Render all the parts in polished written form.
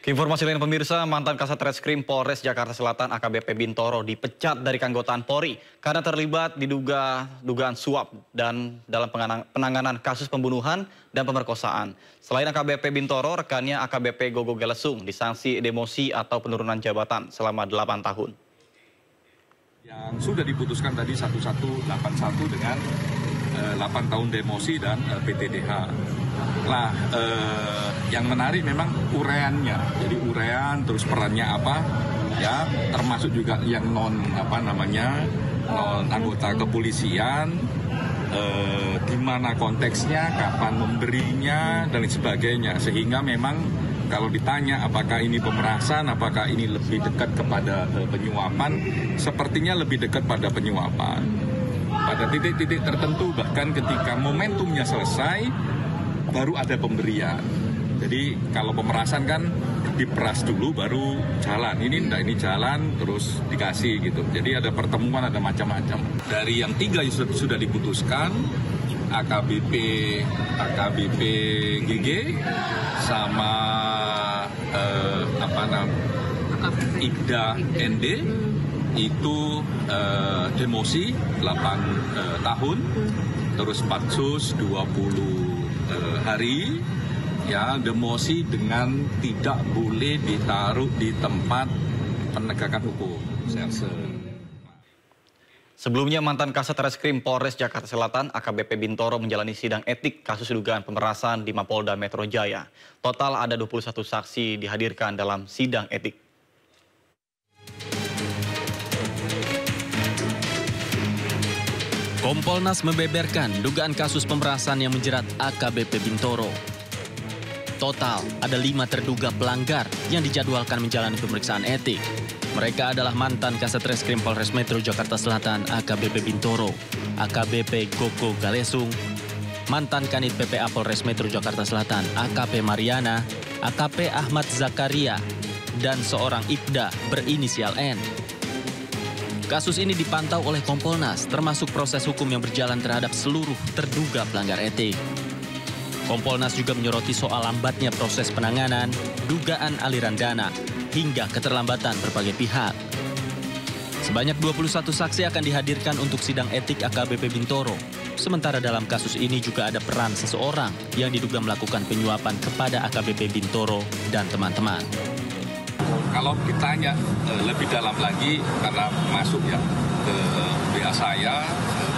Informasi lain pemirsa, mantan Kasat Reskrim Polres Jakarta Selatan AKBP Bintoro dipecat dari keanggotaan Polri karena terlibat dugaan suap dan dalam penanganan kasus pembunuhan dan pemerkosaan. Selain AKBP Bintoro, rekannya AKBP Gogo Galesung disanksi demosi atau penurunan jabatan selama 8 tahun. Yang sudah diputuskan tadi 1181 dengan 8 tahun demosi dan PTDH. Nah, yang menarik memang ureannya. Jadi urean terus perannya apa? Ya, termasuk juga yang non anggota kepolisian, gimana konteksnya, kapan memberinya dan sebagainya. Sehingga memang kalau ditanya apakah ini pemerasan, apakah ini lebih dekat kepada penyuapan, sepertinya lebih dekat pada penyuapan. Pada titik-titik tertentu, bahkan ketika momentumnya selesai, baru ada pemberian. Jadi kalau pemerasan kan diperas dulu baru jalan. Ini enggak, ini jalan terus dikasih gitu. Jadi ada pertemuan, ada macam-macam. Dari yang 3 sudah diputuskan, AKBP GG sama Ibda ND itu demosi 8 tahun, terus patsus 20 hari, ya, demosi dengan tidak boleh ditaruh di tempat penegakan hukum. Sebelumnya, mantan Kasat Reskrim Polres Jakarta Selatan AKBP Bintoro menjalani sidang etik kasus dugaan pemerasan di Mapolda Metro Jaya. Total ada 21 saksi dihadirkan dalam sidang etik. Kompolnas membeberkan dugaan kasus pemerasan yang menjerat AKBP Bintoro. Total ada 5 terduga pelanggar yang dijadwalkan menjalani pemeriksaan etik. Mereka adalah mantan Kasat Reskrim Polres Metro Jakarta Selatan AKBP Bintoro, AKBP Gogo Galesung, mantan Kanit PPA Polres Metro Jakarta Selatan AKP Mariana, AKP Ahmad Zakaria, dan seorang Ibda berinisial N. Kasus ini dipantau oleh Kompolnas, termasuk proses hukum yang berjalan terhadap seluruh terduga pelanggar etik. Kompolnas juga menyoroti soal lambatnya proses penanganan, dugaan aliran dana, hingga keterlambatan berbagai pihak. Sebanyak 21 saksi akan dihadirkan untuk sidang etik AKBP Bintoro. Sementara dalam kasus ini juga ada peran seseorang yang diduga melakukan penyuapan kepada AKBP Bintoro dan teman-teman. Kalau ditanya lebih dalam lagi, karena masuk ya ke WA saya,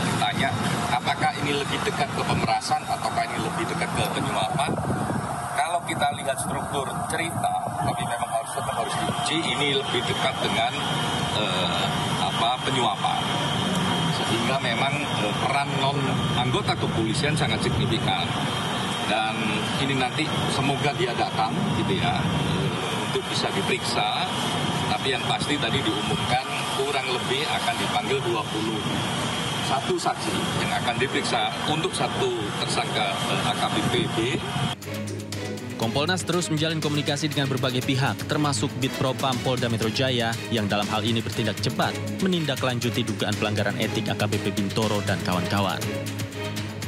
ditanya apakah ini lebih dekat ke pemerasan ataukah ini lebih dekat ke penyuapan. Kalau kita lihat struktur cerita, tapi memang harus diuji, ini lebih dekat dengan penyuapan. Sehingga memang peran non anggota kepolisian sangat signifikan. Dan ini nanti semoga dia datang gitu ya, untuk bisa diperiksa, tapi yang pasti tadi diumumkan kurang lebih akan dipanggil 21 saksi yang akan diperiksa untuk satu tersangka AKBP B. Kompolnas terus menjalin komunikasi dengan berbagai pihak, termasuk Bitpropam Polda Metro Jaya yang dalam hal ini bertindak cepat menindaklanjuti dugaan pelanggaran etik AKBP Bintoro dan kawan-kawan.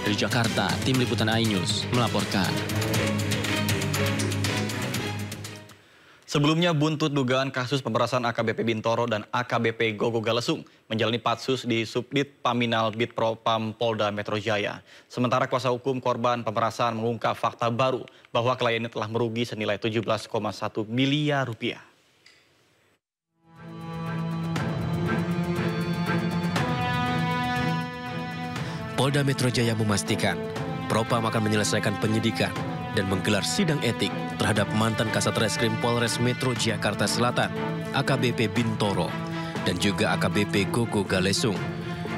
Dari Jakarta, Tim Liputan iNews melaporkan. Sebelumnya, buntut dugaan kasus pemerasan AKBP Bintoro dan AKBP Gogo Galesung menjalani patsus di Subdit Paminal Bitpropam Polda Metro Jaya. Sementara kuasa hukum korban pemerasan mengungkap fakta baru bahwa kliennya telah merugi senilai 17,1 miliar rupiah. Polda Metro Jaya memastikan Propam akan menyelesaikan penyidikan dan menggelar sidang etik terhadap mantan Kasat Reskrim Polres Metro Jakarta Selatan, AKBP Bintoro, dan juga AKBP Gogo Galesung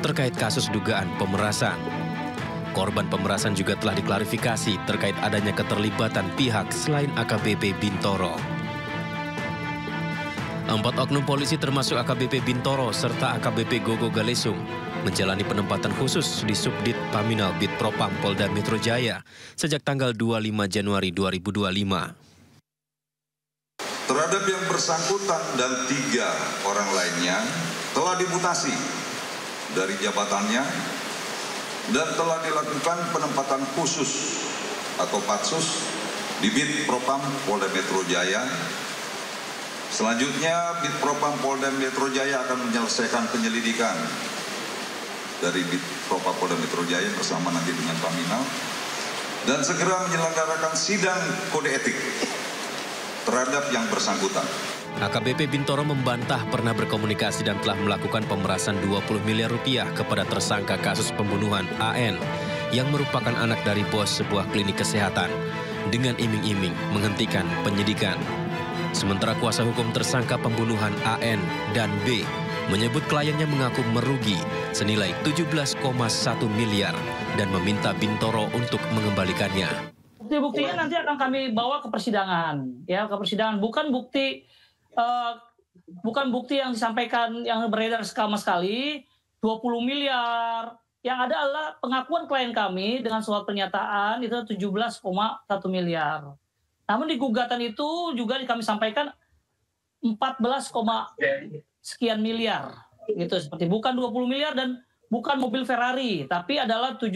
terkait kasus dugaan pemerasan. Korban pemerasan juga telah diklarifikasi terkait adanya keterlibatan pihak selain AKBP Bintoro. 4 oknum polisi termasuk AKBP Bintoro serta AKBP Gogo Galesung menjalani penempatan khusus di Subdit Paminal Bitpropam Polda Metro Jaya sejak tanggal 25 Januari 2025. Terhadap yang bersangkutan dan 3 orang lainnya telah dimutasi dari jabatannya dan telah dilakukan penempatan khusus atau patsus di Bitpropam Polda Metro Jaya Selanjutnya, Bitpropam Polda Metro Jaya akan menyelesaikan penyelidikan dari Bitpropam Polda Metro Jaya bersama nanti dengan Paminal dan segera menyelenggarakan sidang kode etik terhadap yang bersangkutan. AKBP Bintoro membantah pernah berkomunikasi dan telah melakukan pemerasan 20 miliar rupiah kepada tersangka kasus pembunuhan AN yang merupakan anak dari bos sebuah klinik kesehatan dengan iming-iming menghentikan penyidikan. Sementara kuasa hukum tersangka pembunuhan AN dan B menyebut kliennya mengaku merugi senilai 17,1 miliar dan meminta Bintoro untuk mengembalikannya. Bukti-buktinya nanti akan kami bawa ke persidangan, ya, ke persidangan. Bukan bukti yang disampaikan yang beredar sama sekali 20 miliar. Yang ada adalah pengakuan klien kami dengan surat pernyataan itu 17,1 miliar. Namun di gugatan itu juga kami sampaikan 14, sekian miliar. Gitu, seperti bukan 20 miliar dan bukan mobil Ferrari, tapi adalah 17,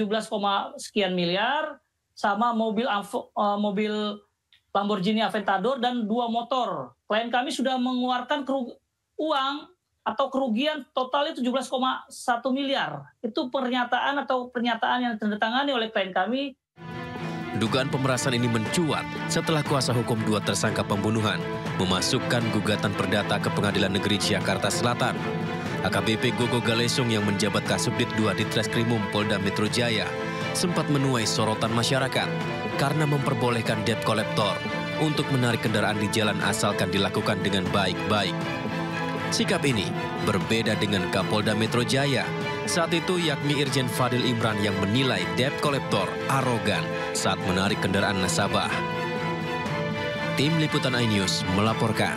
sekian miliar sama mobil Lamborghini Aventador dan 2 motor. Klien kami sudah mengeluarkan uang atau kerugian totalnya 17,1 miliar. Itu pernyataan yang ditandatangani oleh klien kami. Dugaan pemerasan ini mencuat setelah kuasa hukum 2 tersangka pembunuhan memasukkan gugatan perdata ke Pengadilan Negeri Jakarta Selatan. AKBP Gogo Galesung yang menjabat Kasubdit 2 Ditreskrimum Polda Metro Jaya sempat menuai sorotan masyarakat karena memperbolehkan debt collector untuk menarik kendaraan di jalan asalkan dilakukan dengan baik-baik. Sikap ini berbeda dengan Kapolda Metro Jaya saat itu, yakni Irjen Fadil Imran yang menilai debt collector arogan saat menarik kendaraan nasabah. Tim Liputan iNews melaporkan.